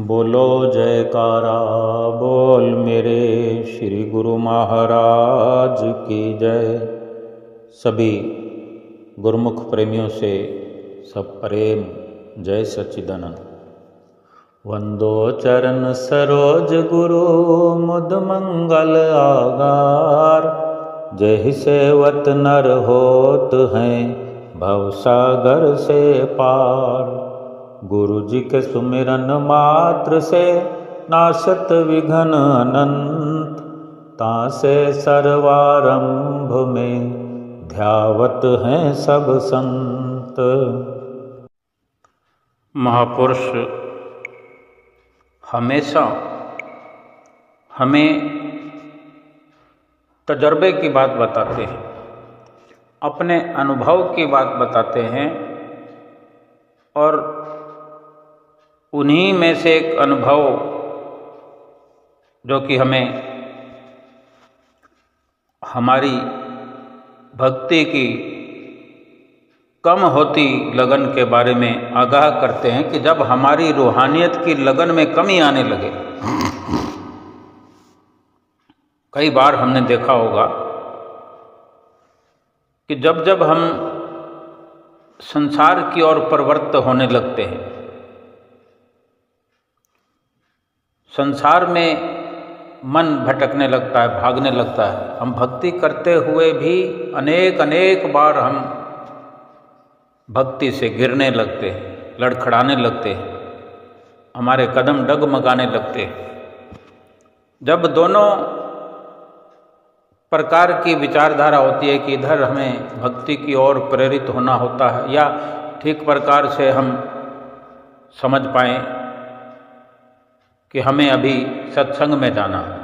बोलो जयकारा बोल मेरे श्री गुरु महाराज की जय। सभी गुरुमुख प्रेमियों से सब प्रेम जय सच्चिदानंद। वंदो चरण सरोज गुरु मुद मंगल आगार। जय सेवत नर होत हैं भवसागर से पार। गुरु जी के सुमिरन मात्र से नाशत विघ्न अनंत। तासे सर्वारंभ में ध्यावत हैं सब संत। महापुरुष हमेशा हमें तजर्बे की बात बताते हैं, अपने अनुभव की बात बताते हैं और उन्हीं में से एक अनुभव जो कि हमें हमारी भक्ति की कम होती लगन के बारे में आगाह करते हैं कि जब हमारी रूहानियत की लगन में कमी आने लगे। कई बार हमने देखा होगा कि जब जब हम संसार की ओर प्रवृत्त होने लगते हैं, संसार में मन भटकने लगता है, भागने लगता है। हम भक्ति करते हुए भी अनेक अनेक बार हम भक्ति से गिरने लगते हैं, लड़खड़ाने लगते हैं, हमारे कदम डगमगाने लगते हैं। जब दोनों प्रकार की विचारधारा होती है कि इधर हमें भक्ति की ओर प्रेरित होना होता है या ठीक प्रकार से हम समझ पाएं कि हमें अभी सत्संग में जाना है,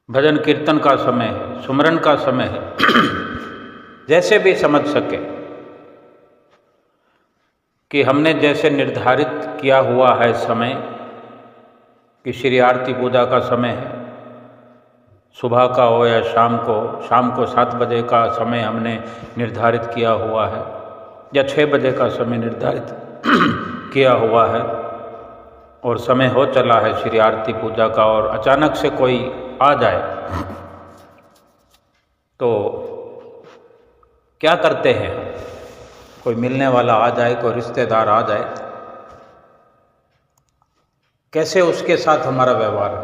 भजन कीर्तन का समय है, सुमरन का समय है, जैसे भी समझ सके कि हमने जैसे निर्धारित किया हुआ है समय कि श्री आरती पूजा का समय है, सुबह का हो या शाम को 7 बजे का समय हमने निर्धारित किया हुआ है या 6 बजे का समय निर्धारित किया हुआ है और समय हो चला है श्री आरती पूजा का और अचानक से कोई आ जाए तो क्या करते हैं? कोई मिलने वाला आ जाए, कोई रिश्तेदार आ जाए, कैसे उसके साथ हमारा व्यवहार है?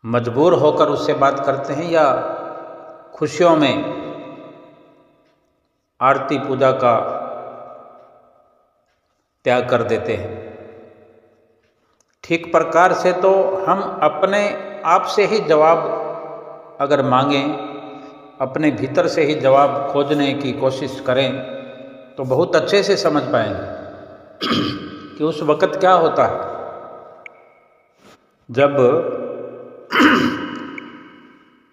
मजबूर होकर उससे बात करते हैं या खुशियों में आरती पूजा का त्याग कर देते हैं? ठीक प्रकार से तो हम अपने आप से ही जवाब अगर मांगें, अपने भीतर से ही जवाब खोजने की कोशिश करें तो बहुत अच्छे से समझ पाएंगे कि उस वक़्त क्या होता है जब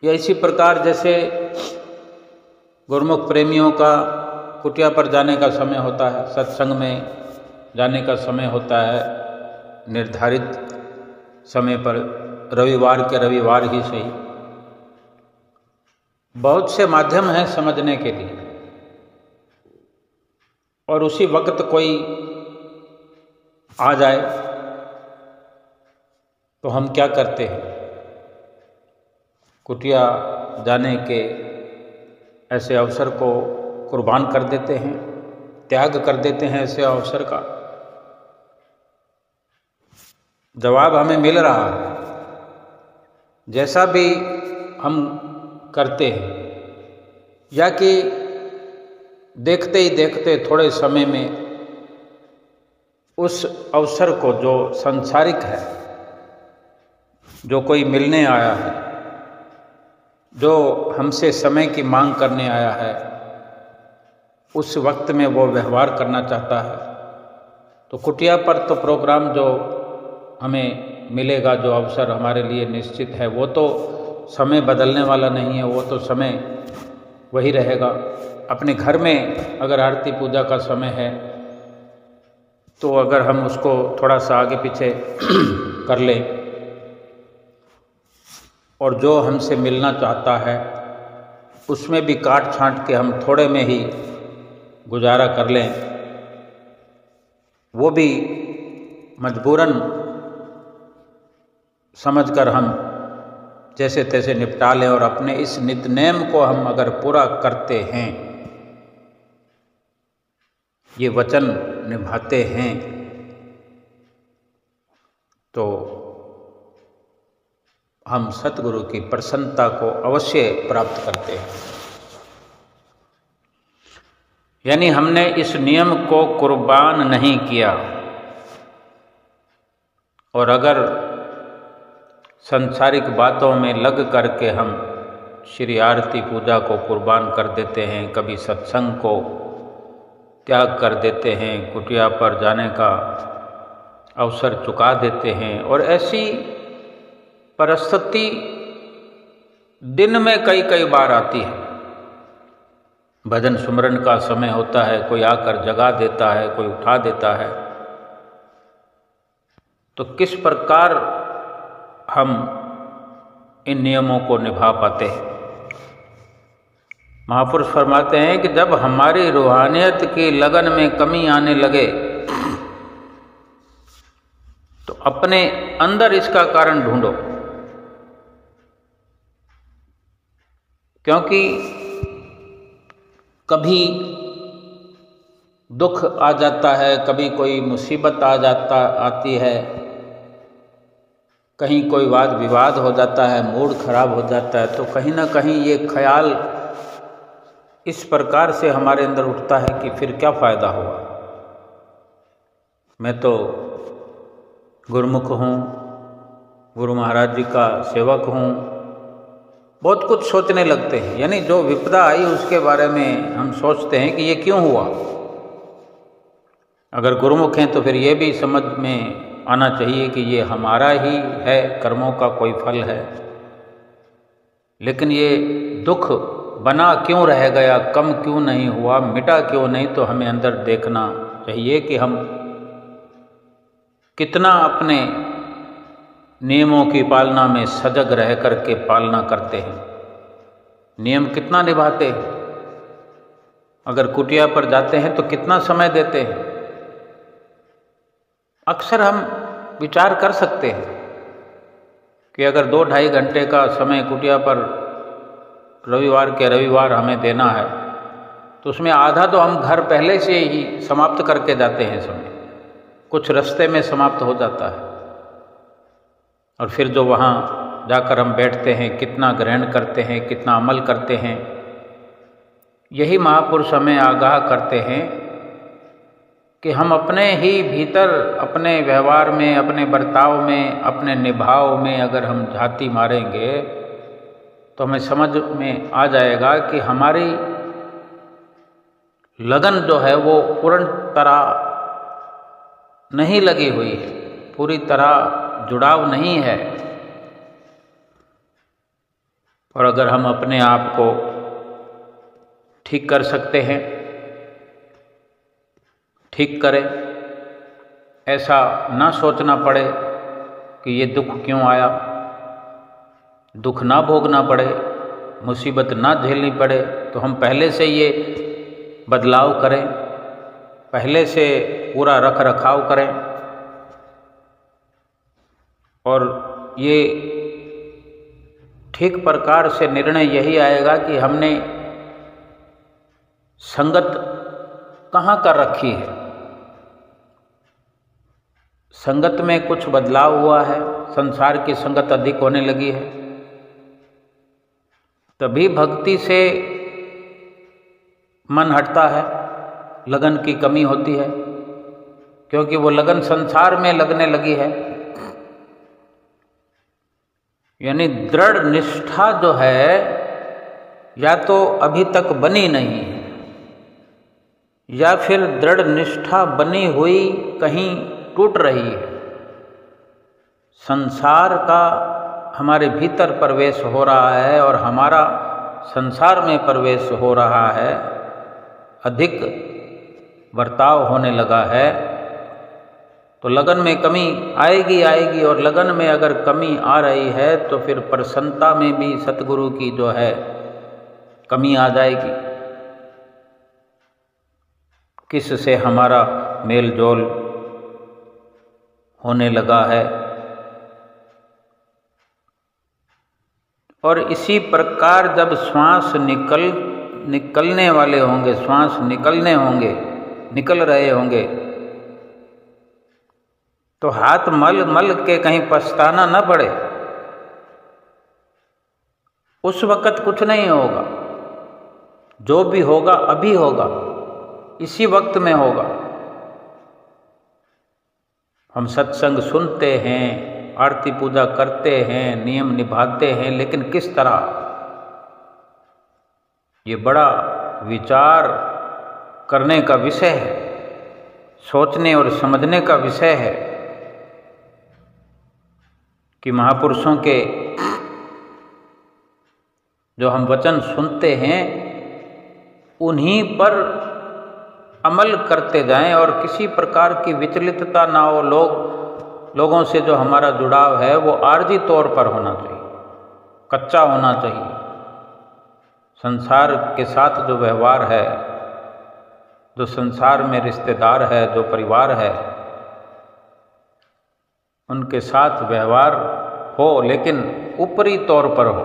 या इसी प्रकार जैसे गुरुमुख प्रेमियों का कुटिया पर जाने का समय होता है, सत्संग में जाने का समय होता है निर्धारित समय पर, रविवार के रविवार ही सही। बहुत से माध्यम हैं समझने के लिए और उसी वक्त कोई आ जाए तो हम क्या करते हैं? कुटिया जाने के ऐसे अवसर को कुर्बान कर देते हैं, त्याग कर देते हैं ऐसे अवसर का। जवाब हमें मिल रहा है, जैसा भी हम करते हैं या कि देखते ही देखते थोड़े समय में उस अवसर को जो सांसारिक है, जो कोई मिलने आया है, जो हमसे समय की मांग करने आया है, उस वक्त में वो व्यवहार करना चाहता है तो कुटिया पर तो प्रोग्राम जो हमें मिलेगा, जो अवसर हमारे लिए निश्चित है, वो तो समय बदलने वाला नहीं है, वो तो समय वही रहेगा। अपने घर में अगर आरती पूजा का समय है तो अगर हम उसको थोड़ा सा आगे पीछे कर लें और जो हमसे मिलना चाहता है उसमें भी काट छांट के हम थोड़े में ही गुजारा कर लें वो भी मजबूरन समझकर हम जैसे तैसे निपटा लें, और अपने इस नित्यनेम को हम अगर पूरा करते हैं, ये वचन निभाते हैं, तो हम सतगुरु की प्रसन्नता को अवश्य प्राप्त करते हैं। यानी हमने इस नियम को कुर्बान नहीं किया, और अगर सांसारिक बातों में लग करके हम श्री आरती पूजा को कुर्बान कर देते हैं, कभी सत्संग को त्याग कर देते हैं, कुटिया पर जाने का अवसर चुका देते हैं, और ऐसी परिस्थिति दिन में कई कई बार आती है। भजन सुमरन का समय होता है, कोई आकर जगा देता है, कोई उठा देता है, तो किस प्रकार हम इन नियमों को निभा पाते हैं। महापुरुष फरमाते हैं कि जब हमारी रूहानियत की लगन में कमी आने लगे तो अपने अंदर इसका कारण ढूंढो, क्योंकि कभी दुख आ जाता है, कभी कोई मुसीबत आती है, कहीं कोई वाद विवाद हो जाता है, मूड खराब हो जाता है, तो कहीं ना कहीं ये ख्याल इस प्रकार से हमारे अंदर उठता है कि फिर क्या फ़ायदा हुआ, मैं तो गुरुमुख हूँ, गुरु महाराज जी का सेवक हूँ, बहुत कुछ सोचने लगते हैं। यानी जो विपदा आई उसके बारे में हम सोचते हैं कि ये क्यों हुआ। अगर गुरुमुख हैं तो फिर ये भी समझ में आना चाहिए कि ये हमारा ही है, कर्मों का कोई फल है। लेकिन ये दुख बना क्यों रह गया, कम क्यों नहीं हुआ, मिटा क्यों नहीं, तो हमें अंदर देखना चाहिए कि हम कितना अपने नियमों की पालना में सजग रह करके पालना करते हैं, नियम कितना निभाते हैं। अगर कुटिया पर जाते हैं तो कितना समय देते हैं। अक्सर हम विचार कर सकते हैं कि अगर 2-2.5 घंटे का समय कुटिया पर रविवार के रविवार हमें देना है, तो उसमें आधा तो हम घर पहले से ही समाप्त करके जाते हैं, समय कुछ रास्ते में समाप्त हो जाता है, और फिर जो वहाँ जाकर हम बैठते हैं, कितना ग्रहण करते हैं, कितना अमल करते हैं। यही महापुरुष हमें आगाह करते हैं कि हम अपने ही भीतर, अपने व्यवहार में, अपने बर्ताव में, अपने निभाव में अगर हम झांती मारेंगे तो हमें समझ में आ जाएगा कि हमारी लगन जो है वो पूर्ण तरह नहीं लगी हुई है, पूरी तरह जुड़ाव नहीं है। और अगर हम अपने आप को ठीक कर सकते हैं, ठीक करें, ऐसा ना सोचना पड़े कि ये दुख क्यों आया, दुख ना भोगना पड़े, मुसीबत ना झेलनी पड़े, तो हम पहले से ये बदलाव करें, पहले से पूरा रख रखाव करें। और ये ठीक प्रकार से निर्णय यही आएगा कि हमने संगत कहाँ कर रखी है, संगत में कुछ बदलाव हुआ है, संसार की संगत अधिक होने लगी है, तभी भक्ति से मन हटता है, लगन की कमी होती है, क्योंकि वो लगन संसार में लगने लगी है। यानी दृढ़ निष्ठा जो है या तो अभी तक बनी नहीं है, या फिर दृढ़ निष्ठा बनी हुई कहीं टूट रही है। संसार का हमारे भीतर प्रवेश हो रहा है और हमारा संसार में प्रवेश हो रहा है, अधिक बर्ताव होने लगा है, तो लगन में कमी आएगी। और लगन में अगर कमी आ रही है तो फिर प्रसन्नता में भी सतगुरु की जो है कमी आ जाएगी। किससे हमारा मेल जोल होने लगा है। और इसी प्रकार जब श्वास निकलने वाले होंगे, श्वास निकलने होंगे, निकल रहे होंगे, तो हाथ मल मल के कहीं पछताना न पड़े। उस वक़्त कुछ नहीं होगा, जो भी होगा अभी होगा, इसी वक्त में होगा। हम सत्संग सुनते हैं, आरती पूजा करते हैं, नियम निभाते हैं, लेकिन किस तरह? ये बड़ा विचार करने का विषय है, सोचने और समझने का विषय है कि महापुरुषों के जो हम वचन सुनते हैं उन्हीं पर अमल करते जाएं और किसी प्रकार की विचलितता ना हो। लोगों से जो हमारा जुड़ाव है वो आर्जी तौर पर होना चाहिए, कच्चा होना चाहिए। संसार के साथ जो व्यवहार है, जो संसार में रिश्तेदार है, जो परिवार है, उनके साथ व्यवहार हो, लेकिन ऊपरी तौर पर हो,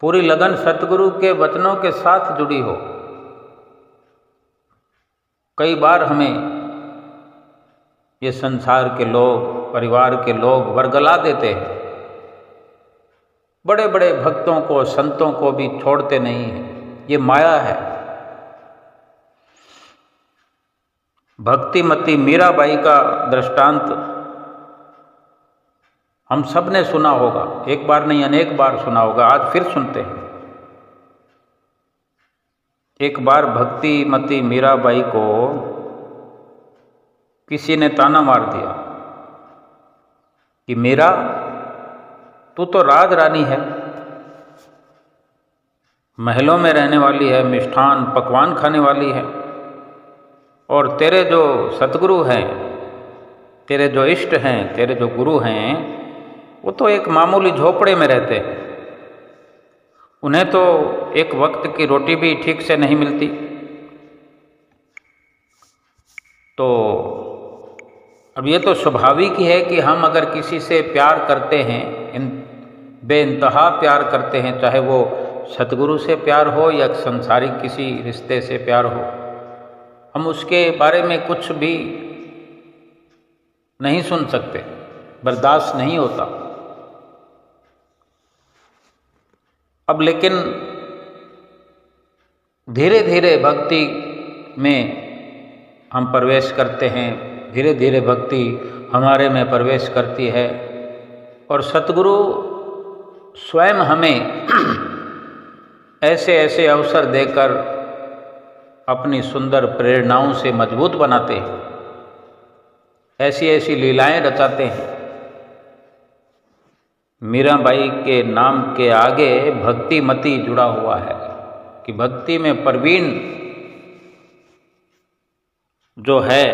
पूरी लगन सतगुरु के वचनों के साथ जुड़ी हो। कई बार हमें ये संसार के लोग, परिवार के लोग वर्गला देते हैं, बड़े बड़े भक्तों को, संतों को भी छोड़ते नहीं हैं। ये माया है। भक्तिमती मीराबाई का दृष्टांत हम सब ने सुना होगा, एक बार नहीं अनेक बार सुना होगा, आज फिर सुनते हैं। एक बार भक्तिमती मीराबाई को किसी ने ताना मार दिया कि मीरा, तू तो राज रानी है, महलों में रहने वाली है, मिष्ठान पकवान खाने वाली है, और तेरे जो सतगुरु हैं, तेरे जो इष्ट हैं, तेरे जो गुरु हैं, वो तो एक मामूली झोपड़े में रहते हैं, उन्हें तो एक वक्त की रोटी भी ठीक से नहीं मिलती। तो अब ये तो स्वाभाविक ही है कि हम अगर किसी से प्यार करते हैं, बेइंतहा प्यार करते हैं, चाहे वो सतगुरु से प्यार हो या संसारिक किसी रिश्ते से प्यार हो, हम उसके बारे में कुछ भी नहीं सुन सकते, बर्दाश्त नहीं होता। अब लेकिन धीरे धीरे भक्ति में हम प्रवेश करते हैं, धीरे धीरे भक्ति हमारे में प्रवेश करती है, और सतगुरु स्वयं हमें ऐसे ऐसे अवसर देकर अपनी सुंदर प्रेरणाओं से मजबूत बनाते हैं, ऐसी ऐसी लीलाएं रचाते हैं। मीराबाई के नाम के आगे भक्तिमती जुड़ा हुआ है कि भक्ति में प्रवीण जो है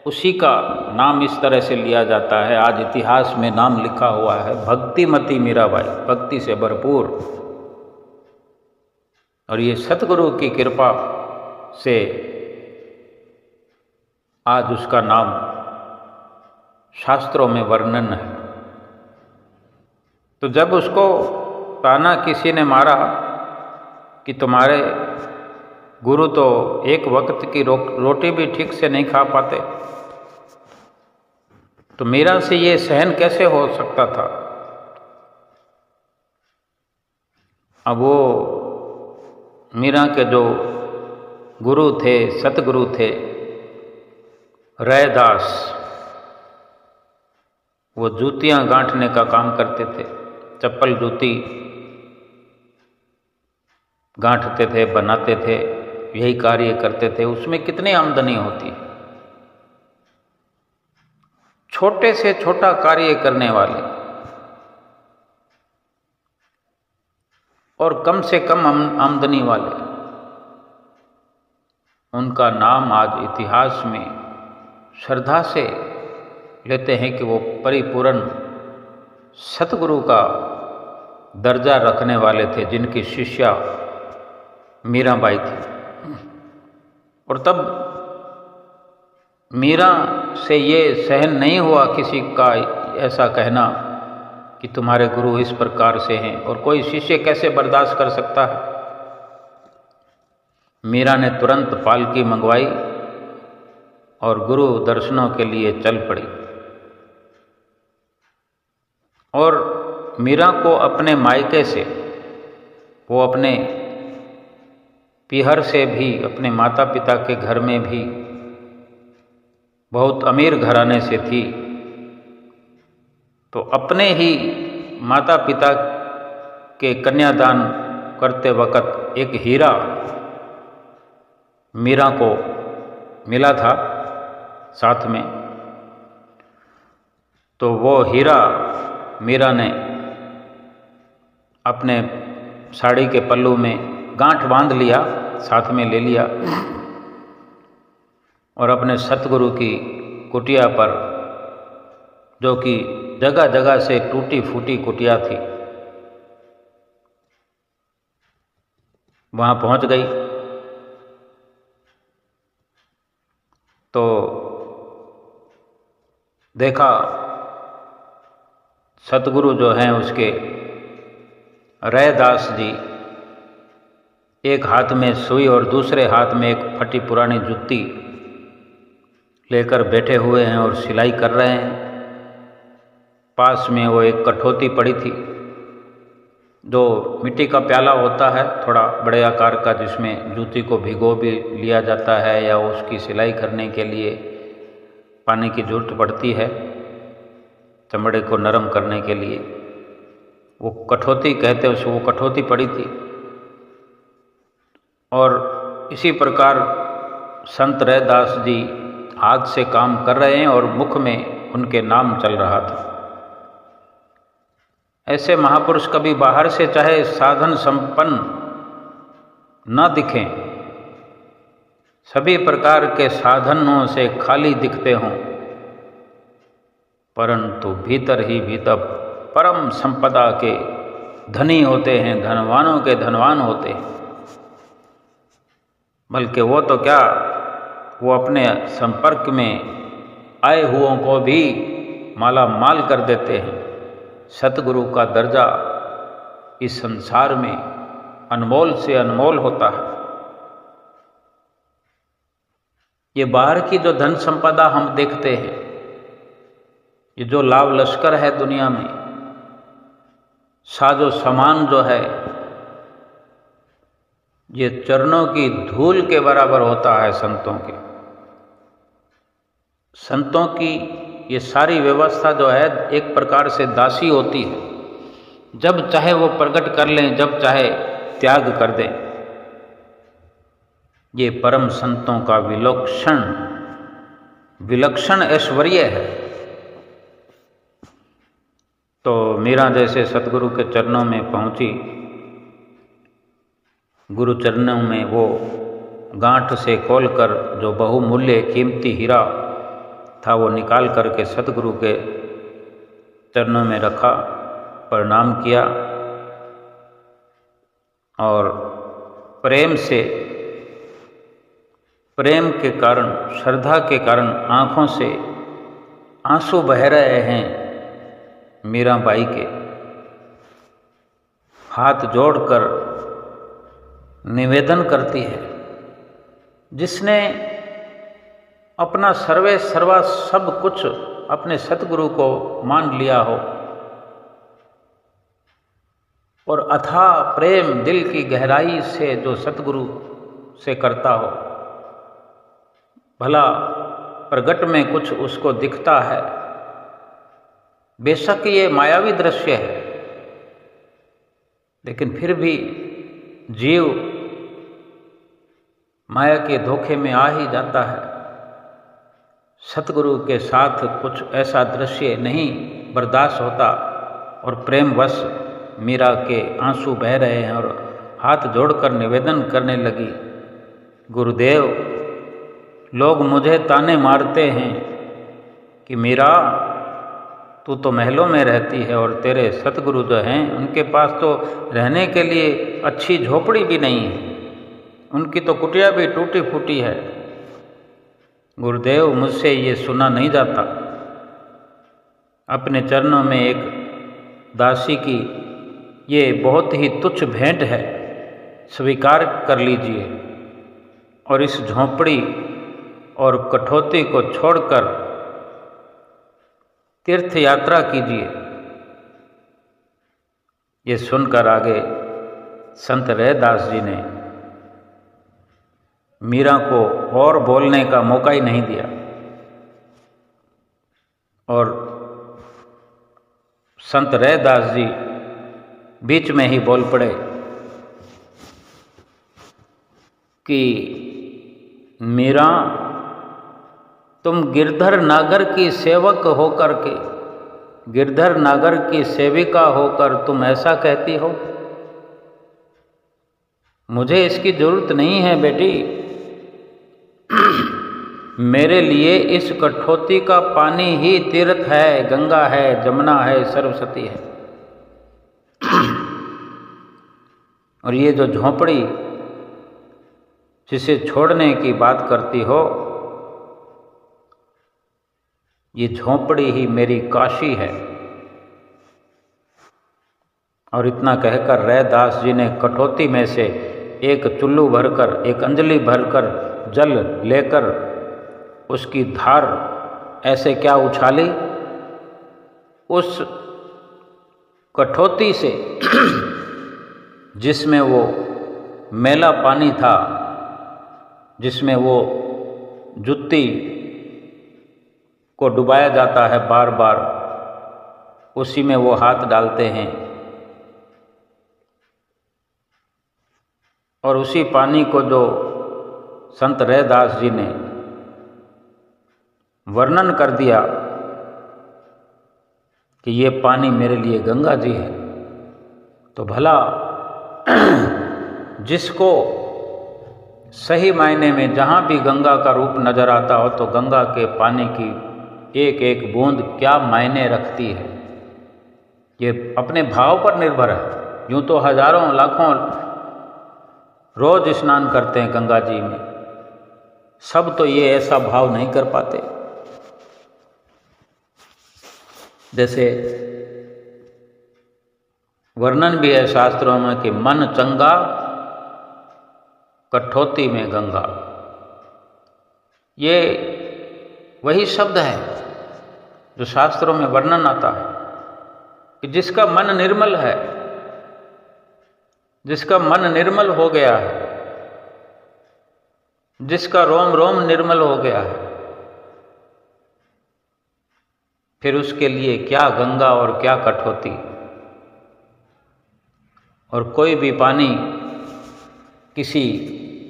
उसी का नाम इस तरह से लिया जाता है। आज इतिहास में नाम लिखा हुआ है भक्तिमती मीराबाई, भक्ति से भरपूर। और ये सतगुरु की कृपा से आज उसका नाम शास्त्रों में वर्णन है। तो जब उसको ताना किसी ने मारा कि तुम्हारे गुरु तो एक वक्त की रोटी भी ठीक से नहीं खा पाते, तो मीरा से ये सहन कैसे हो सकता था? अब वो मीरा के जो गुरु थे, सतगुरु थे रैदास, वो जूतियां गांठने का काम करते थे, चप्पल जूती गांठते थे, बनाते थे, यही कार्य करते थे। उसमें कितनी आमदनी होती, छोटे से छोटा कार्य करने वाले और कम से कम आमदनी वाले, उनका नाम आज इतिहास में श्रद्धा से लेते हैं कि वो परिपूर्ण सतगुरु का दर्जा रखने वाले थे, जिनकी शिष्या मीराबाई थी। और तब मीरा से ये सहन नहीं हुआ किसी का ऐसा कहना कि तुम्हारे गुरु इस प्रकार से हैं, और कोई शिष्य कैसे बर्दाश्त कर सकता है। मीरा ने तुरंत पालकी मंगवाई और गुरु दर्शनों के लिए चल पड़ी। और मीरा को अपने मायके से, वो अपने पीहर से भी, अपने माता पिता के घर में भी बहुत अमीर घराने से थी, तो अपने ही माता पिता के कन्यादान करते वक्त एक हीरा मीरा को मिला था साथ में। तो वो हीरा मीरा ने अपने साड़ी के पल्लू में गांठ बांध लिया, साथ में ले लिया, और अपने सतगुरु की कुटिया पर, जो कि जगह जगह से टूटी फूटी कुटिया थी, वहाँ पहुँच गई। तो देखा सतगुरु जो हैं उसके रैदास जी एक हाथ में सुई और दूसरे हाथ में एक फटी पुरानी जुत्ती लेकर बैठे हुए हैं और सिलाई कर रहे हैं। पास में वो एक कठौती पड़ी थी, जो मिट्टी का प्याला होता है थोड़ा बड़े आकार का, जिसमें जूती को भिगो भी लिया जाता है या उसकी सिलाई करने के लिए पानी की जरूरत पड़ती है चमड़े को नरम करने के लिए। वो कठौती कहते हैं उसको, वो कठौती पड़ी थी। और इसी प्रकार संत रैदास जी हाथ से काम कर रहे हैं और मुख में उनके नाम चल रहा था। ऐसे महापुरुष कभी बाहर से चाहे साधन संपन्न न दिखें, सभी प्रकार के साधनों से खाली दिखते हों, परंतु भीतर ही भीतर परम संपदा के धनी होते हैं, धनवानों के धनवान होते हैं। बल्कि वो तो क्या, वो अपने संपर्क में आए हुओं को भी माला माल कर देते हैं। सतगुरु का दर्जा इस संसार में अनमोल से अनमोल होता है। ये बाहर की जो धन संपदा हम देखते हैं, ये जो लाभ लश्कर है दुनिया में, साजो सामान जो है, ये चरणों की धूल के बराबर होता है संतों के। संतों की ये सारी व्यवस्था जो है एक प्रकार से दासी होती है, जब चाहे वो प्रकट कर लें, जब चाहे त्याग कर दें। ये परम संतों का विलक्षण ऐश्वर्य है। तो मीरा जैसे सतगुरु के चरणों में पहुंची, गुरु चरणों में वो गांठ से खोलकर जो बहुमूल्य कीमती हीरा था वो निकाल करके सतगुरु के चरणों में रखा, प्रणाम किया और प्रेम के कारण, श्रद्धा के कारण आँखों से आंसू बह रहे हैं मीराबाई के। हाथ जोड़कर निवेदन करती है, जिसने अपना सर्वे सर्वा सब कुछ अपने सतगुरु को मान लिया हो और अथाह प्रेम दिल की गहराई से जो सतगुरु से करता हो, भला प्रगट में कुछ उसको दिखता है। बेशक ये मायावी दृश्य है, लेकिन फिर भी जीव माया के धोखे में आ ही जाता है। सतगुरु के साथ कुछ ऐसा दृश्य नहीं बर्दाश्त होता और प्रेमवश मीरा के आंसू बह रहे हैं और हाथ जोड़कर निवेदन करने लगी, गुरुदेव, लोग मुझे ताने मारते हैं कि मीरा तू तो महलों में रहती है और तेरे सतगुरु जो हैं उनके पास तो रहने के लिए अच्छी झोपड़ी भी नहीं है, उनकी तो कुटिया भी टूटी फूटी है। गुरुदेव, मुझसे ये सुना नहीं जाता। अपने चरणों में एक दासी की ये बहुत ही तुच्छ भेंट है, स्वीकार कर लीजिए और इस झोंपड़ी और कठौती को छोड़कर तीर्थ यात्रा कीजिए। ये सुनकर आगे संत रैदास जी ने मीरा को और बोलने का मौका ही नहीं दिया और संत रैदास जी बीच में ही बोल पड़े कि मीरा, तुम गिरधर नागर की सेवक होकर के, गिरधर नागर की सेविका होकर तुम ऐसा कहती हो? मुझे इसकी जरूरत नहीं है बेटी। मेरे लिए इस कठौती का पानी ही तीर्थ है, गंगा है, जमुना है, सरस्वती है। और ये जो झोंपड़ी जिसे छोड़ने की बात करती हो, ये झोंपड़ी ही मेरी काशी है। और इतना कहकर रैदास जी ने कठौती में से एक चुल्लू भरकर, एक अंजलि भरकर जल लेकर उसकी धार ऐसे क्या उछाली, उस कठौती से जिसमें वो मैला पानी था, जिसमें वो जुत्ती को डुबाया जाता है बार बार, उसी में वो हाथ डालते हैं और उसी पानी को जो संत रैदास जी ने वर्णन कर दिया कि ये पानी मेरे लिए गंगा जी है, तो भला जिसको सही मायने में जहाँ भी गंगा का रूप नजर आता हो तो गंगा के पानी की एक एक बूंद क्या मायने रखती है, ये अपने भाव पर निर्भर है। यूँ तो हजारों लाखों रोज स्नान करते हैं गंगा जी में, सब तो ये ऐसा भाव नहीं कर पाते। जैसे वर्णन भी है शास्त्रों में कि मन चंगा कठौती में गंगा। ये वही शब्द है जो शास्त्रों में वर्णन आता है कि जिसका मन निर्मल है, जिसका मन निर्मल हो गया है, जिसका रोम रोम निर्मल हो गया है, फिर उसके लिए क्या गंगा और क्या कठौती। और कोई भी पानी किसी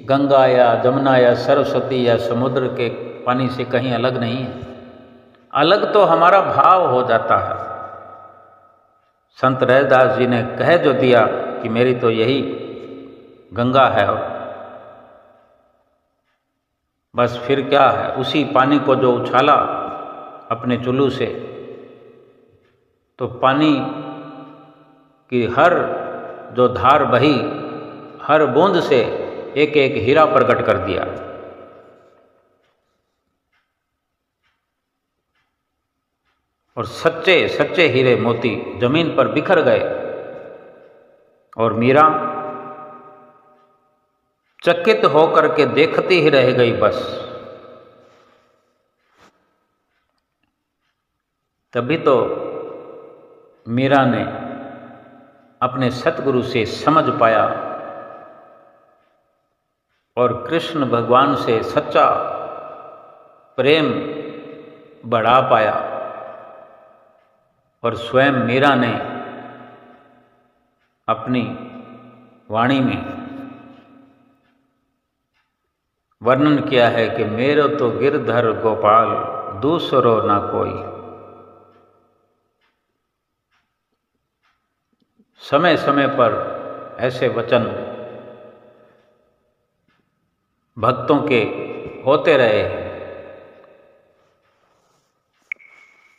गंगा या जमुना या सरस्वती या समुद्र के पानी से कहीं अलग नहीं है। अलग तो हमारा भाव हो जाता है। संत रैदास जी ने कह जो दिया कि मेरी तो यही गंगा है, बस फिर क्या है, उसी पानी को जो उछाला अपने चुल्लू से, तो पानी की हर जो धार बही, हर बूंद से एक एक हीरा प्रकट कर दिया। और सच्चे सच्चे हीरे मोती जमीन पर बिखर गए और मीरा चकित होकर के देखती ही रह गई बस। तभी तो मीरा ने अपने सतगुरु से समझ पाया और कृष्ण भगवान से सच्चा प्रेम बढ़ा पाया। और स्वयं मीरा ने अपनी वाणी में वर्णन किया है कि मेरो तो गिरधर गोपाल दूसरो ना कोई। समय समय पर ऐसे वचन भक्तों के होते रहे।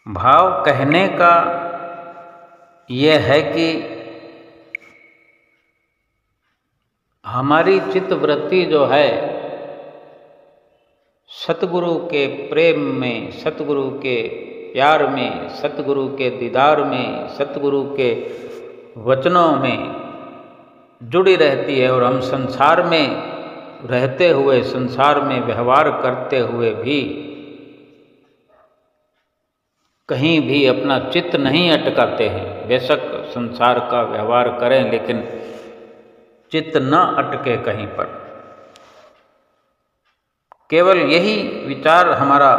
भाव कहने का यह है कि हमारी चित्तवृत्ति जो है सतगुरु के प्रेम में, सतगुरु के प्यार में, सतगुरु के दीदार में, सतगुरु के वचनों में जुड़ी रहती है। और हम संसार में रहते हुए, संसार में व्यवहार करते हुए भी कहीं भी अपना चित्त नहीं अटकाते हैं। बेशक संसार का व्यवहार करें, लेकिन चित्त न अटके कहीं पर। केवल यही विचार हमारा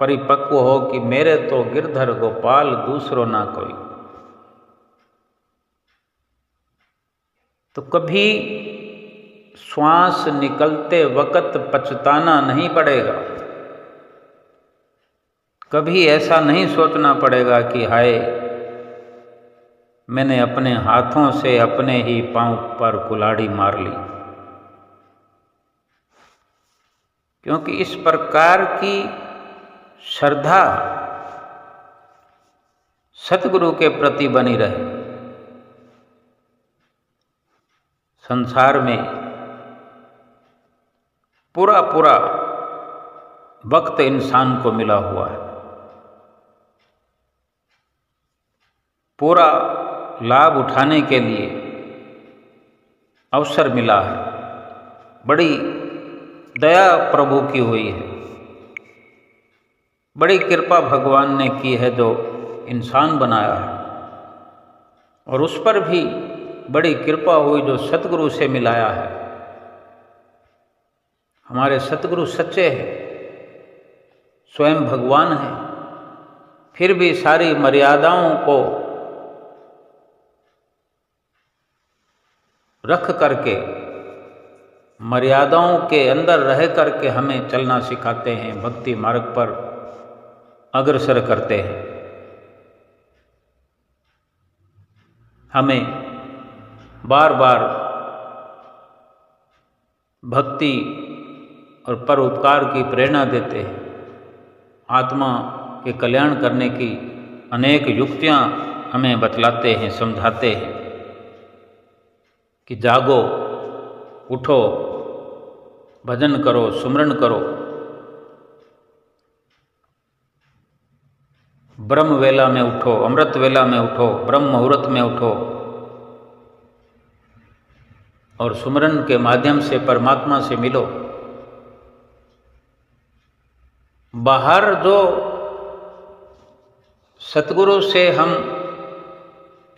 परिपक्व हो कि मेरे तो गिरधर गोपाल, दूसरो ना कोई। तो कभी श्वास निकलते वक्त पछताना नहीं पड़ेगा। कभी ऐसा नहीं सोचना पड़ेगा कि हाय, मैंने अपने हाथों से अपने ही पांव पर कुल्हाड़ी मार ली। क्योंकि इस प्रकार की श्रद्धा सतगुरु के प्रति बनी रहे। संसार में पूरा पूरा वक्त इंसान को मिला हुआ है, पूरा लाभ उठाने के लिए अवसर मिला है। बड़ी दया प्रभु की हुई है, बड़ी कृपा भगवान ने की है जो इंसान बनाया है। और उस पर भी बड़ी कृपा हुई जो सतगुरु से मिलाया है। हमारे सतगुरु सच्चे हैं, स्वयं भगवान हैं, फिर भी सारी मर्यादाओं को रख करके, मर्यादाओं के अंदर रह करके हमें चलना सिखाते हैं, भक्ति मार्ग पर अग्रसर करते हैं। हमें बार बार भक्ति और परोपकार की प्रेरणा देते हैं। आत्मा के कल्याण करने की अनेक युक्तियां हमें बतलाते हैं, समझाते हैं कि जागो, उठो, भजन करो, सुमरन करो, ब्रह्म वेला में उठो, अमृत वेला में उठो, ब्रह्म मुहूर्त में उठो और सुमरन के माध्यम से परमात्मा से मिलो। बाहर जो सतगुरु से हम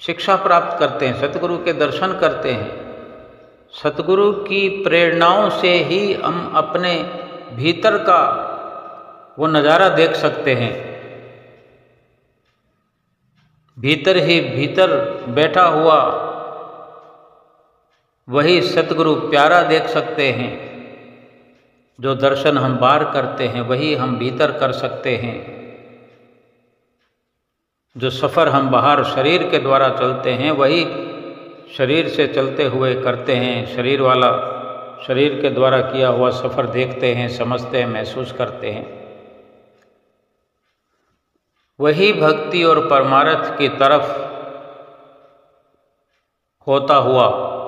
शिक्षा प्राप्त करते हैं, सतगुरु के दर्शन करते हैं, सतगुरु की प्रेरणाओं से ही हम अपने भीतर का वो नज़ारा देख सकते हैं। भीतर ही भीतर बैठा हुआ वही सतगुरु प्यारा देख सकते हैं। जो दर्शन हम बाहर करते हैं वही हम भीतर कर सकते हैं। जो सफ़र हम बाहर शरीर के द्वारा चलते हैं वही शरीर से चलते हुए करते हैं। शरीर वाला शरीर के द्वारा किया हुआ सफ़र देखते हैं, समझते हैं, महसूस करते हैं। वही भक्ति और परमार्थ की तरफ होता हुआ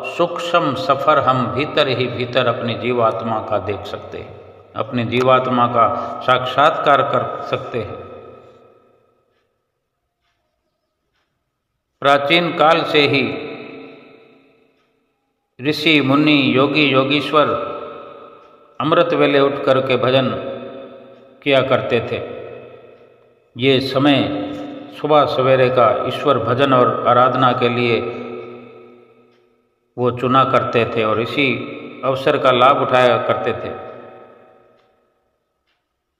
सूक्ष्म सफ़र हम भीतर ही भीतर अपनी जीवात्मा का देख सकते हैं, अपनी जीवात्मा का साक्षात्कार कर सकते हैं। प्राचीन काल से ही ऋषि मुनि, योगी योगीश्वर अमृत वेले उठ करके भजन किया करते थे। ये समय सुबह सवेरे का ईश्वर भजन और आराधना के लिए वो चुना करते थे और इसी अवसर का लाभ उठाया करते थे।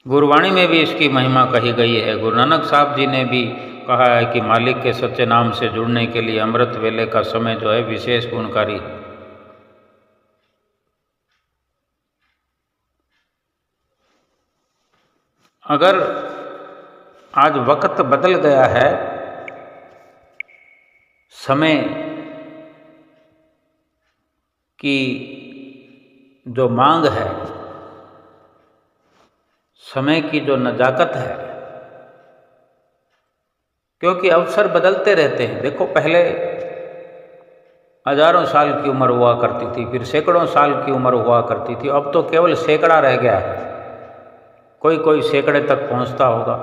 गुरबाणी में भी इसकी महिमा कही गई है। गुरु नानक साहब जी ने भी कहा है कि मालिक के सच्चे नाम से जुड़ने के लिए अमृत वेले का समय जो है विशेष गुणकारी है। अगर आज वक्त बदल गया है, समय की जो मांग है, समय की जो नजाकत है, क्योंकि अवसर बदलते रहते हैं। देखो, पहले हजारों साल की उम्र हुआ करती थी, फिर सैकड़ों साल की उम्र हुआ करती थी, अब तो केवल सैकड़ा रह गया है। कोई कोई सैकड़े तक पहुंचता होगा,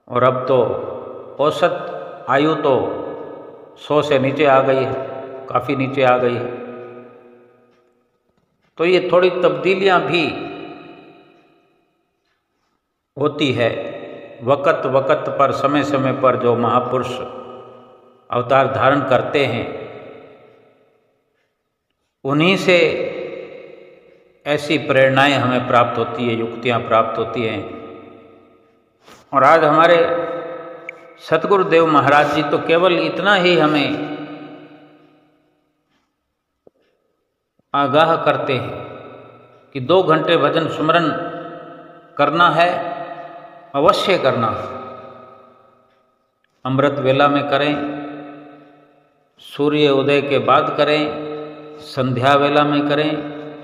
और अब तो औसत आयु तो 100 से नीचे आ गई है, काफ़ी नीचे आ गई है। तो ये थोड़ी तब्दीलियां भी होती है वक़्त वक़्त पर, समय समय पर जो महापुरुष अवतार धारण करते हैं, उन्हीं से ऐसी प्रेरणाएं हमें प्राप्त होती है, युक्तियां प्राप्त होती हैं। और आज हमारे सतगुरुदेव महाराज जी तो केवल इतना ही हमें आगाह करते हैं कि 2 घंटे भजन सुमरन करना है, अवश्य करना है। अमृत वेला में करें, सूर्य उदय के बाद करें, संध्या वेला में करें,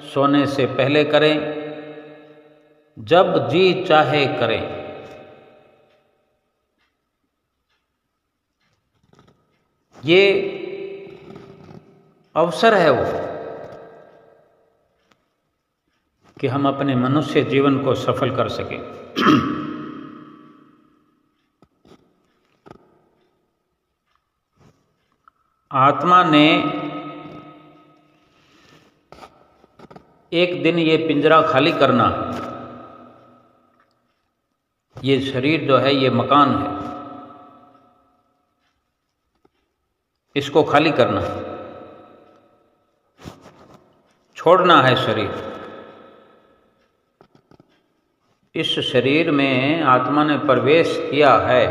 सोने से पहले करें, जब जी चाहे करें। ये अवसर है वो कि हम अपने मनुष्य जीवन को सफल कर सकें। आत्मा ने एक दिन ये पिंजरा खाली करना है। ये शरीर जो है ये मकान है, इसको खाली करना है, छोड़ना है शरीर। इस शरीर में आत्मा ने प्रवेश किया है।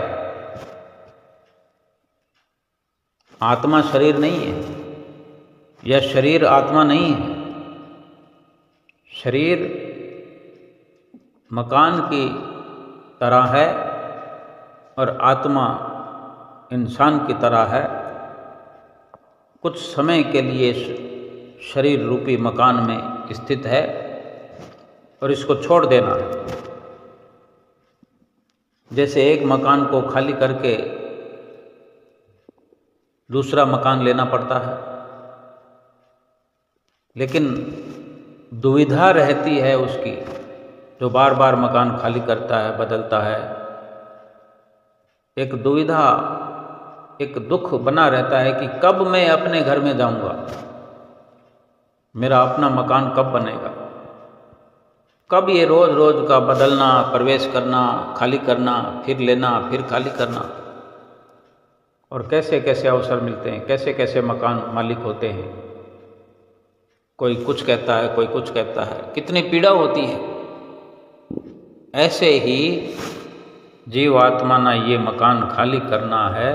आत्मा शरीर नहीं है, यह शरीर आत्मा नहीं है। शरीर मकान की तरह है और आत्मा इंसान की तरह है। कुछ समय के लिए शरीर रूपी मकान में स्थित है और इसको छोड़ देना है। जैसे एक मकान को खाली करके दूसरा मकान लेना पड़ता है, लेकिन दुविधा रहती है उसकी, जो बार बार मकान खाली करता है, बदलता है। एक दुविधा, एक दुख बना रहता है कि कब मैं अपने घर में जाऊंगा, मेरा अपना मकान कब बनेगा, कब ये रोज रोज का बदलना, प्रवेश करना, खाली करना, फिर लेना, फिर खाली करना। और कैसे कैसे अवसर मिलते हैं, कैसे कैसे मकान मालिक होते हैं। कोई कुछ कहता है, कोई कुछ कहता है, कितनी पीड़ा होती है। ऐसे ही जीवात्मा ना ये मकान खाली करना है,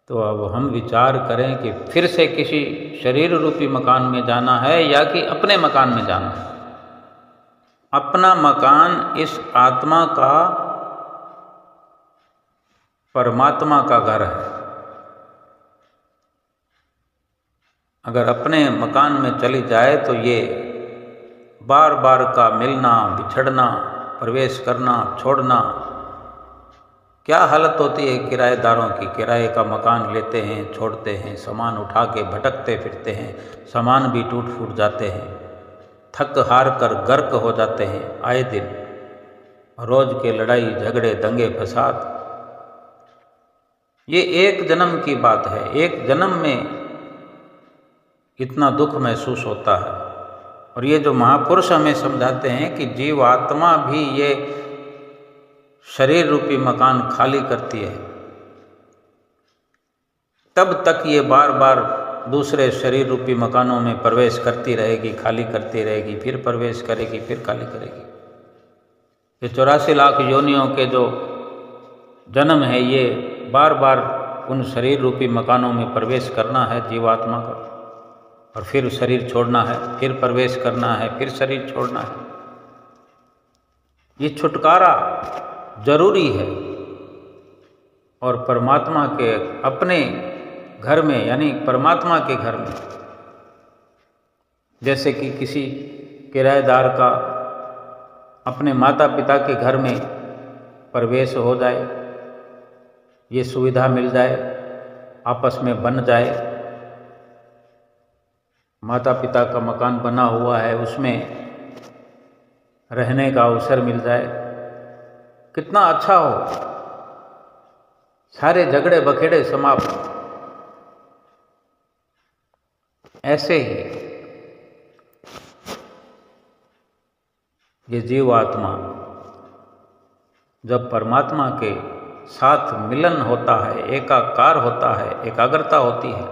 तो अब हम विचार करें कि फिर से किसी शरीर रूपी मकान में जाना है या कि अपने मकान में जाना है। अपना मकान इस आत्मा का, परमात्मा का घर है। अगर अपने मकान में चली जाए तो ये बार बार का मिलना, बिछड़ना, प्रवेश करना, छोड़ना, क्या हालत होती है किराएदारों की। किराए का मकान लेते हैं, छोड़ते हैं, सामान उठा के भटकते फिरते हैं, सामान भी टूट फूट जाते हैं, थक हार कर गर्क हो जाते हैं। आए दिन रोज के लड़ाई झगड़े, दंगे फसाद। ये एक जन्म की बात है। एक जन्म में इतना दुख महसूस होता है। और ये जो महापुरुष हमें समझाते हैं कि जीवात्मा भी ये शरीर रूपी मकान खाली करती है, तब तक ये बार बार दूसरे शरीर रूपी मकानों में प्रवेश करती रहेगी, खाली करती रहेगी, फिर प्रवेश करेगी, फिर खाली करेगी। ये 84 लाख योनियों के जो जन्म है, ये बार बार उन शरीर रूपी मकानों में प्रवेश करना है जीवात्मा का, और फिर शरीर छोड़ना है, फिर प्रवेश करना है, फिर शरीर छोड़ना है। ये छुटकारा जरूरी है। और परमात्मा के अपने घर में, यानी परमात्मा के घर में, जैसे कि किसी किराएदार का अपने माता पिता के घर में प्रवेश हो जाए, ये सुविधा मिल जाए, आपस में बन जाए। माता पिता का मकान बना हुआ है, उसमें रहने का अवसर मिल जाए, कितना अच्छा हो। सारे झगड़े बखेड़े समाप्त। ऐसे ही ये जीवात्मा जब परमात्मा के साथ मिलन होता है, एकाकार होता है, एकाग्रता होती है,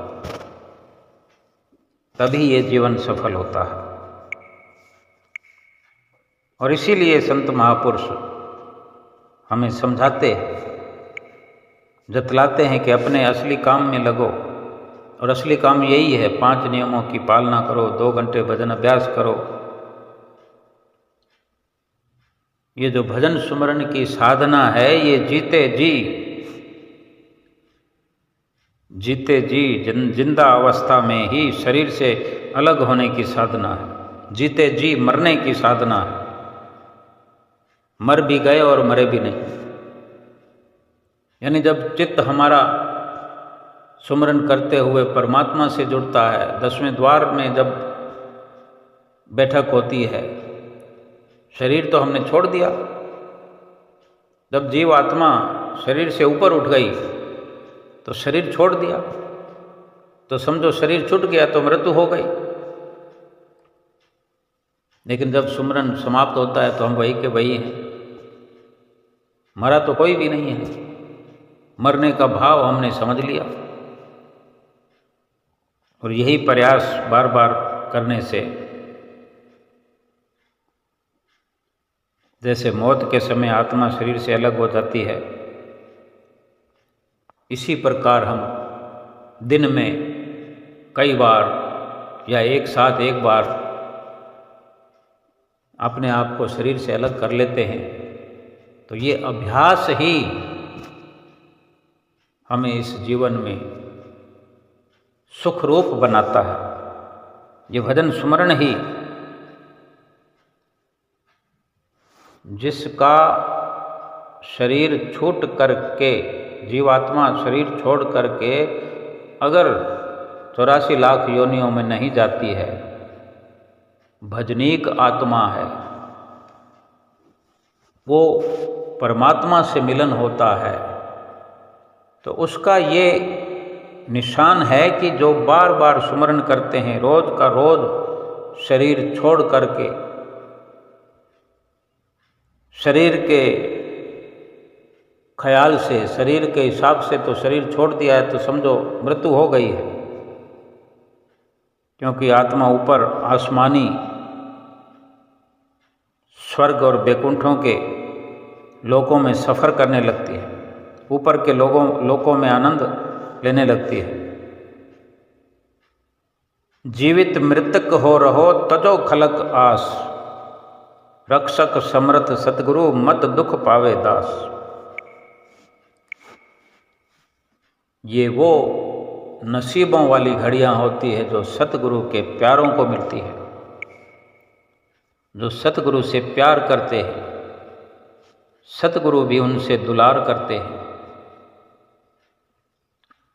तभी ये जीवन सफल होता है। और इसीलिए संत महापुरुष हमें समझाते हैं, जतलाते हैं कि अपने असली काम में लगो। और असली काम यही है, 5 नियमों की पालना करो, 2 घंटे भजन अभ्यास करो। ये जो भजन सुमरन की साधना है, ये जीते जी जिंदा अवस्था में ही शरीर से अलग होने की साधना है। जीते जी मरने की साधना है। मर भी गए और मरे भी नहीं। यानी जब चित्त हमारा सुमरन करते हुए परमात्मा से जुड़ता है, 10वें द्वार में जब बैठक होती है, शरीर तो हमने छोड़ दिया। जब जीव आत्मा शरीर से ऊपर उठ गई तो शरीर छोड़ दिया, तो समझो शरीर छूट गया तो मृत्यु हो गई। लेकिन जब सुमरन समाप्त होता है तो हम वही के वही हैं। मरा तो कोई भी नहीं है। मरने का भाव हमने समझ लिया। और यही प्रयास बार बार करने से, जैसे मौत के समय आत्मा शरीर से अलग हो जाती है, इसी प्रकार हम दिन में कई बार या एक साथ एक बार अपने आप को शरीर से अलग कर लेते हैं। तो ये अभ्यास ही हमें इस जीवन में सुख रूप बनाता है। ये भजन सुमरण ही जिसका शरीर छूट करके, जीवात्मा शरीर छोड़ करके अगर 84 लाख योनियों में नहीं जाती है, भजनीक आत्मा है, वो परमात्मा से मिलन होता है, तो उसका ये निशान है कि जो बार बार सुमरण करते हैं, रोज का रोज शरीर छोड़ करके, शरीर के ख्याल से, शरीर के हिसाब से तो शरीर छोड़ दिया है तो समझो मृत्यु हो गई है। क्योंकि आत्मा ऊपर आसमानी स्वर्ग और बैकुंठों के लोकों में सफ़र करने लगती है, ऊपर के लोकों में आनंद लेने लगती है। जीवित मृतक हो रहो तजो खलक आस, रक्षक समर्थ सतगुरु मत दुख पावे दास। ये वो नसीबों वाली घड़ियां होती है जो सतगुरु के प्यारों को मिलती है, जो सतगुरु से प्यार करते हैं। सतगुरु भी उनसे दुलार करते हैं।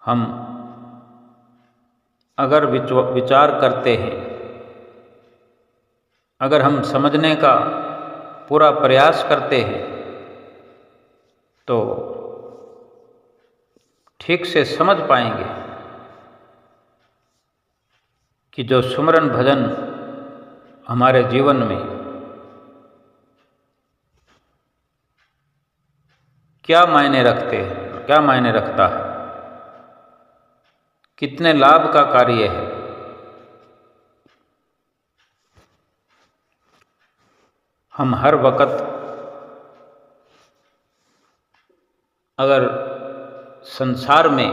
हम अगर विचार करते हैं, अगर हम समझने का पूरा प्रयास करते हैं, तो ठीक से समझ पाएंगे कि जो सुमरन भजन हमारे जीवन में क्या मायने रखते हैं, क्या मायने रखता है, कितने लाभ का कार्य है। हम हर वक्त अगर संसार में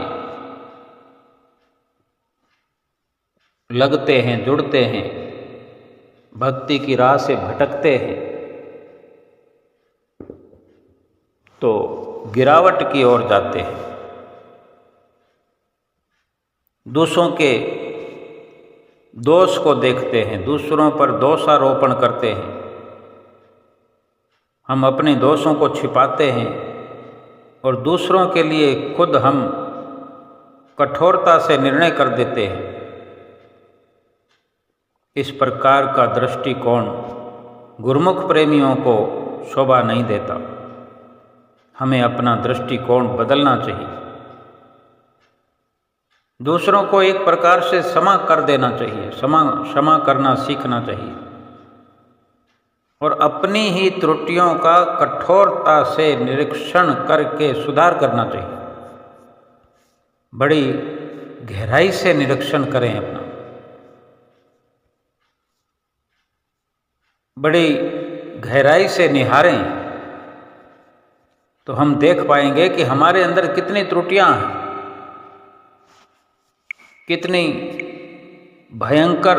लगते हैं, जुड़ते हैं, भक्ति की राह से भटकते हैं, तो गिरावट की ओर जाते हैं। दूसरों के दोष को देखते हैं, दूसरों पर दोषारोपण करते हैं। हम अपने दोषों को छिपाते हैं और दूसरों के लिए खुद हम कठोरता से निर्णय कर देते हैं। इस प्रकार का दृष्टिकोण गुरुमुख प्रेमियों को शोभा नहीं देता। हमें अपना दृष्टिकोण बदलना चाहिए। दूसरों को एक प्रकार से क्षमा कर देना चाहिए, क्षमा करना सीखना चाहिए और अपनी ही त्रुटियों का कठोरता से निरीक्षण करके सुधार करना चाहिए। बड़ी गहराई से निरीक्षण करें अपना, बड़ी गहराई से निहारें, तो हम देख पाएंगे कि हमारे अंदर कितनी त्रुटियां हैं, कितनी भयंकर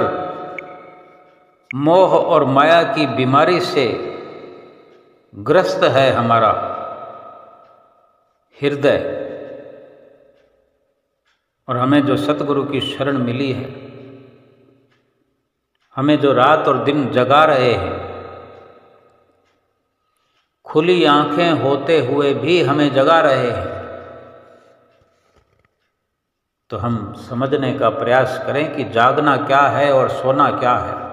मोह और माया की बीमारी से ग्रस्त है हमारा हृदय। और हमें जो सतगुरु की शरण मिली है, हमें जो रात और दिन जगा रहे हैं, खुली आंखें होते हुए भी हमें जगा रहे हैं, तो हम समझने का प्रयास करें कि जागना क्या है और सोना क्या है।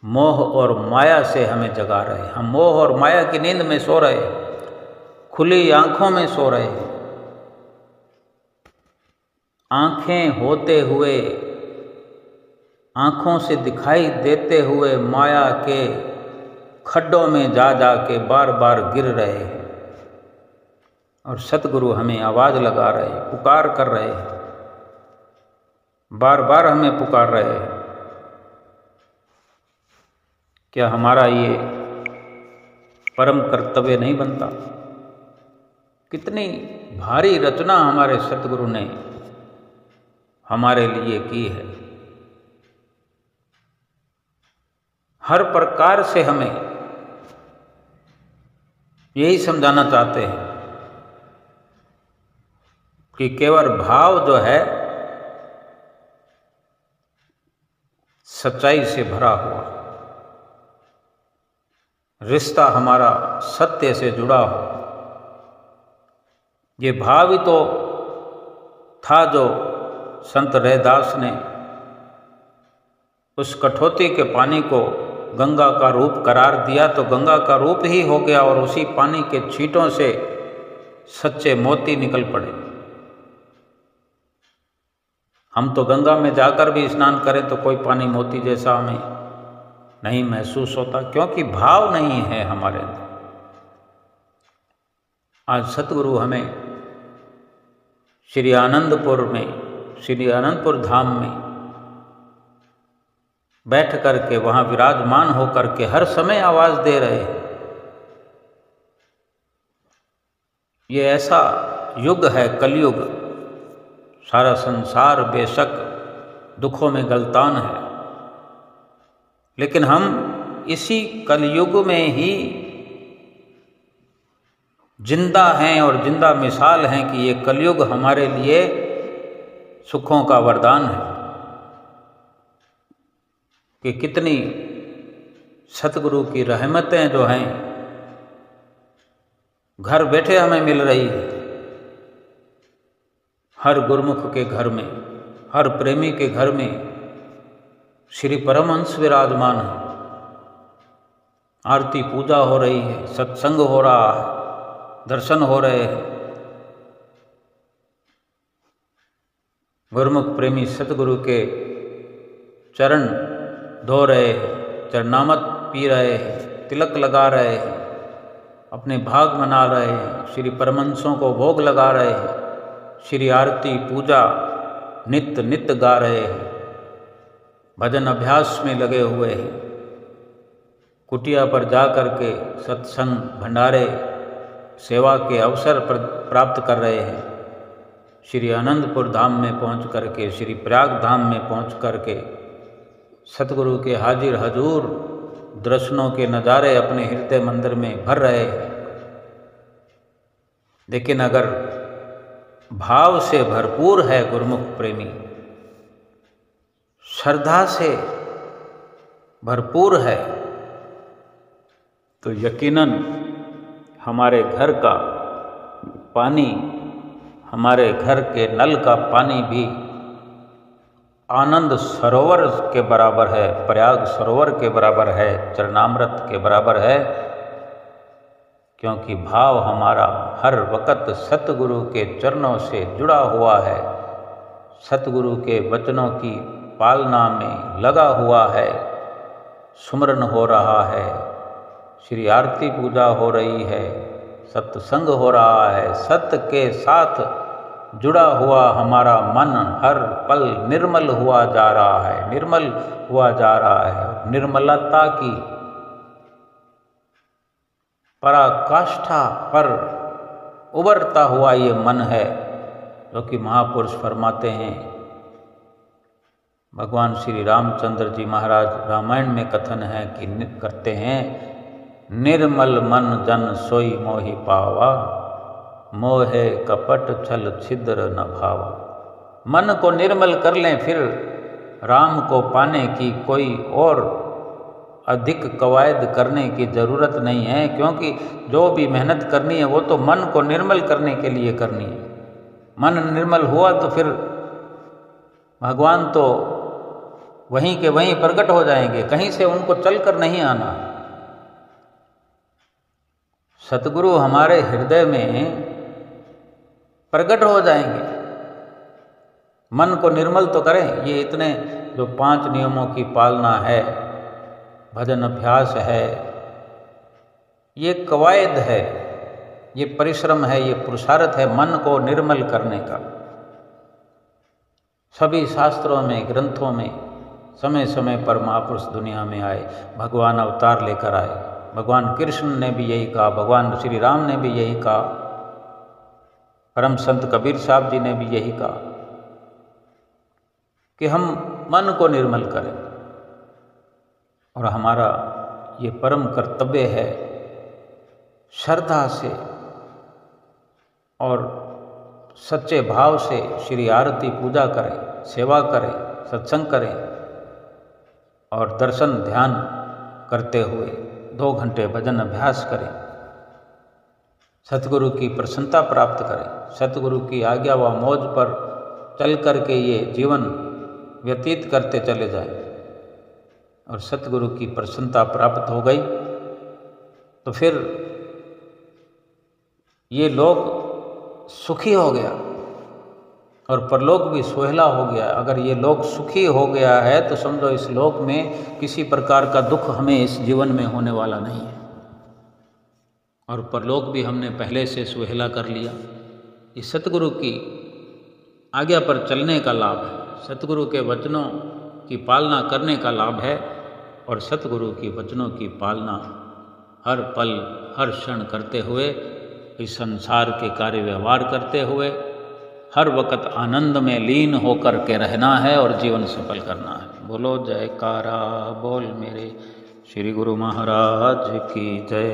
मोह और माया से हमें जगा रहे हैं। हम मोह और माया की नींद में सो रहे हैं, खुली आंखों में सो रहे हैं। आंखें होते हुए, आंखों से दिखाई देते हुए माया के खड्डों में जा जा के बार बार गिर रहे हैं। और सतगुरु हमें आवाज़ लगा रहे हैं, पुकार कर रहे हैं, बार बार हमें पुकार रहे हैं। क्या हमारा ये परम कर्तव्य नहीं बनता? कितनी भारी रचना हमारे सतगुरु ने हमारे लिए की है। हर प्रकार से हमें यही समझाना चाहते हैं कि केवल भाव जो है सच्चाई से भरा हुआ, रिश्ता हमारा सत्य से जुड़ा हो, ये भाव ही तो था जो संत रैदास ने उस कठौती के पानी को गंगा का रूप करार दिया, तो गंगा का रूप ही हो गया और उसी पानी के छींटों से सच्चे मोती निकल पड़े। हम तो गंगा में जाकर भी स्नान करें तो कोई पानी मोती जैसा हमें नहीं महसूस होता, क्योंकि भाव नहीं है हमारे अंदर। आज सतगुरु हमें श्री आनंदपुर में, श्री आनंदपुर धाम में बैठ करके, वहाँ विराजमान होकर के हर समय आवाज़ दे रहे हैं। ये ऐसा युग है, कलयुग। सारा संसार बेशक दुखों में गलतान है, लेकिन हम इसी कलयुग में ही जिंदा हैं और जिंदा मिसाल हैं कि ये कलयुग हमारे लिए सुखों का वरदान है। कि कितनी सतगुरु की रहमतें जो हैं घर बैठे हमें मिल रही है। हर गुरुमुख के घर में, हर प्रेमी के घर में श्री परमहंस विराजमान है। आरती पूजा हो रही है, सत्संग हो रहा है, दर्शन हो रहे हैं। गुरुमुख प्रेमी सतगुरु के चरण धो रहे हैं, चरणामृत पी रहे हैं, तिलक लगा रहे हैं, अपने भाग मना रहे हैं, श्री परमहंसों को भोग लगा रहे हैं, श्री आरती पूजा नित्य नित्य गा रहे हैं, भजन अभ्यास में लगे हुए हैं, कुटिया पर जा कर के सत्संग भंडारे सेवा के अवसर प्राप्त कर रहे हैं। श्री आनंदपुर धाम में पहुंच करके, श्री प्रयाग धाम में पहुंच करके सतगुरु के हाजिर हजूर दर्शनों के नज़ारे अपने हृदय मंदिर में भर रहे हैं। लेकिन अगर भाव से भरपूर है गुरुमुख प्रेमी, श्रद्धा से भरपूर है, तो यकीनन हमारे घर का पानी, हमारे घर के नल का पानी भी आनंद सरोवर के बराबर है, प्रयाग सरोवर के बराबर है, चरणामृत के बराबर है, क्योंकि भाव हमारा हर वक़्त सतगुरु के चरणों से जुड़ा हुआ है, सतगुरु के वचनों की पालना में लगा हुआ है, सुमरन हो रहा है, श्री आरती पूजा हो रही है, सत्संग हो रहा है, सत्य के साथ जुड़ा हुआ हमारा मन हर पल निर्मल हुआ जा रहा है, निर्मल हुआ जा रहा है। निर्मलता की पराकाष्ठा पर उभरता हुआ ये मन है, जो कि महापुरुष फरमाते हैं, भगवान श्री रामचंद्र जी महाराज रामायण में कथन है कि करते हैं, निर्मल मन जन सोई मोहि पावा, मोहे कपट छल छिद्र न भावा। मन को निर्मल कर लें, फिर राम को पाने की कोई और अधिक कवायद करने की ज़रूरत नहीं है, क्योंकि जो भी मेहनत करनी है वो तो मन को निर्मल करने के लिए करनी है। मन निर्मल हुआ तो फिर भगवान तो वहीं के वहीं प्रकट हो जाएंगे, कहीं से उनको चलकर नहीं आना। सतगुरु हमारे हृदय में प्रकट हो जाएंगे। मन को निर्मल तो करें। ये इतने जो 5 नियमों की पालना है, भजन अभ्यास है, ये कवायद है, ये परिश्रम है, ये पुरुषार्थ है मन को निर्मल करने का। सभी शास्त्रों में, ग्रंथों में समय समय पर महापुरुष दुनिया में आए, भगवान अवतार लेकर आए। भगवान कृष्ण ने भी यही कहा, भगवान श्री राम ने भी यही कहा, परम संत कबीर साहब जी ने भी यही कहा कि हम मन को निर्मल करें। और हमारा ये परम कर्तव्य है, श्रद्धा से और सच्चे भाव से श्री आरती पूजा करें, सेवा करें, सत्संग करें और दर्शन ध्यान करते हुए 2 घंटे भजन अभ्यास करें, सतगुरु की प्रसन्नता प्राप्त करें, सतगुरु की आज्ञा व मौज पर चल कर के ये जीवन व्यतीत करते चले जाएं। और सतगुरु की प्रसन्नता प्राप्त हो गई तो फिर ये लोक सुखी हो गया और परलोक भी सुहेला हो गया। अगर ये लोक सुखी हो गया है तो समझो इस लोक में किसी प्रकार का दुख हमें इस जीवन में होने वाला नहीं है, और परलोक भी हमने पहले से सुहेला कर लिया। ये सतगुरु की आज्ञा पर चलने का लाभ है, सतगुरु के वचनों की पालना करने का लाभ है, और सतगुरु की वचनों की पालना हर पल हर क्षण करते हुए, इस संसार के कार्य व्यवहार करते हुए हर वक्त आनंद में लीन होकर के रहना है और जीवन सफल करना है। बोलो जयकारा बोल मेरे श्री गुरु महाराज की जय।